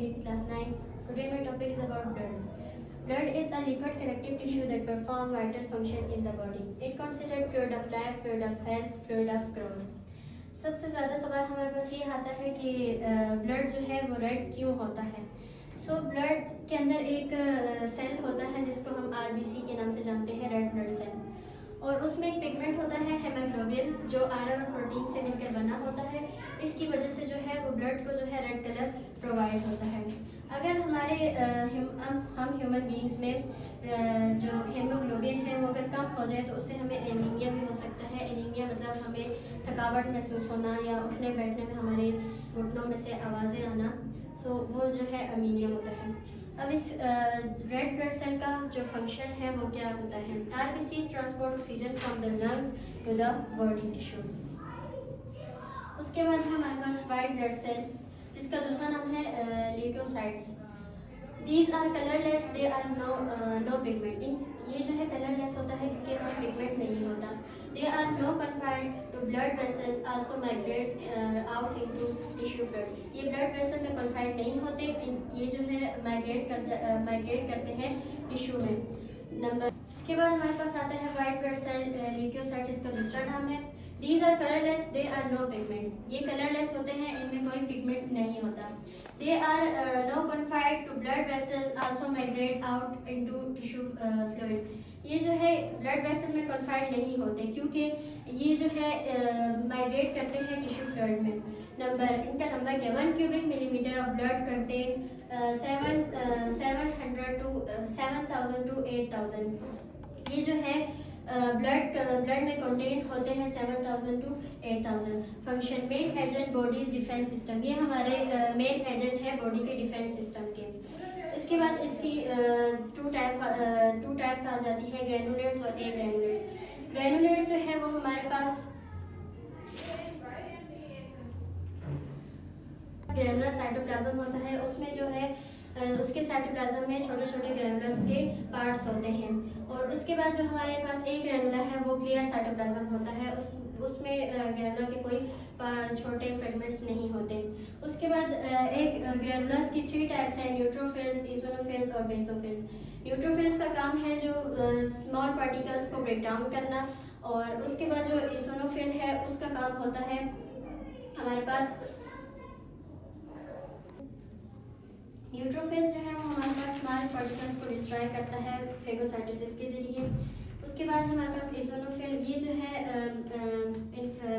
in class 9. Today my topic is about blood. Blood is a liquid connective tissue that performs vital function in the body. It considered fluid of life, fluid of health, fluid of growth. सबसे ज़्यादा सवाल हमारे पास ये आता है कि blood जो है वो रेड क्यों होता है। ब्लड के अंदर एक सेल होता है जिसको हम आरबीसी के नाम से जानते हैं, रेड ब्लड सेल, और उसमें एक पिगमेंट होता है हेमोग्लोबिन जो आयरन और प्रोटीन से मिलकर बना होता है। इसकी वजह से जो है वो ब्लड को जो है रेड कलर प्रोवाइड होता है। अगर हमारे हम ह्यूमन बीइंग्स में जो हेमोग्लोबिन है वो अगर कम हो जाए तो उससे हमें एनीमिया भी हो सकता है। एनीमिया मतलब हमें थकावट महसूस होना या उठने बैठने में हमारे घुटनों में से आवाज़ें आना, वो जो है अनीमिया होता है। अब इस रेड ब्लड सेल का जो फंक्शन है वो क्या होता है। RBC transport oxygen from the lungs to the body tissues. उसके बाद है हमारे पास वाइट ब्लड सेल, जिसका दूसरा नाम है leukocytes. These are colourless, they are no pigment. ये जो है कलरलेस होता है क्योंकि इसमें पिगमेंट नहीं होता। They are no confined to blood vessels, also migrates out into tissue blood. ये ब्लड वेसल में कन्फाइंड नहीं होते, ये जो है माइग्रेट करते हैं टिश्यू में। उसके बाद हमारे पास आता है वाइट ब्लड सेल ल्यूकोसाइट्स, इसका दूसरा नाम है। These are colorless, they are no pigment. ये कलरलेस होते हैं, इनमें कोई पिगमेंट नहीं होता। They are no confined to blood vessels, also migrate out into tissue fluid. ये जो है ब्लड वेसल में कन्फाइंड नहीं होते क्योंकि ये जो है माइग्रेट करते हैं टिश्यू फ्लूइड में। इनका नंबर क्या, 1 cubic millimetre of blood contain 700 to 7000 to 8000। ये जो है ब्लड में कंटेन होते हैं 7000 to 8000। Function main agent bodies defence system, ये हमारे मेन एजेंट है बॉडी के डिफेंस सिस्टम के। इसके बाद इसकी टू टाइप्स आ जाती है, ग्रेनुलेट्स और ए ग्रेनुलेट्स। ग्रेनुलेट्स जो है वो हमारे पास ग्रेनुलर साइटोप्लाज्म होता है, उसमें जो है उसके साइटोप्लाज्म में छोटे छोटे ग्रेनुलर्स के पार्ट्स होते हैं। और उसके बाद जो हमारे पास एक ग्रेनुला है वो क्लियर साइटोप्लाज्म होता है, उसमें ग्रेनुला के कोई छोटे फ्रेगमेंट्स नहीं होते। उसके बाद एक ग्रेनुलर्स की 3 टाइप्स हैं, न्यूट्रोफिल्स, इओसिनोफिल्स और बेसोफिल्स। न्यूट्रोफिल्स का काम है जो स्मॉल पार्टिकल्स को ब्रेक डाउन करना, और उसके बाद जो इओसिनोफिल है उसका काम होता है हमारे पास न्यूट्रोफिल्स जो है वो हमारे पास स्मॉल पार्टिकल्स को डिस्ट्रॉय करता है फेगोसाइटोसिस के जरिए। उसके बाद हमारे पास इओसिनोफिल, ये जो है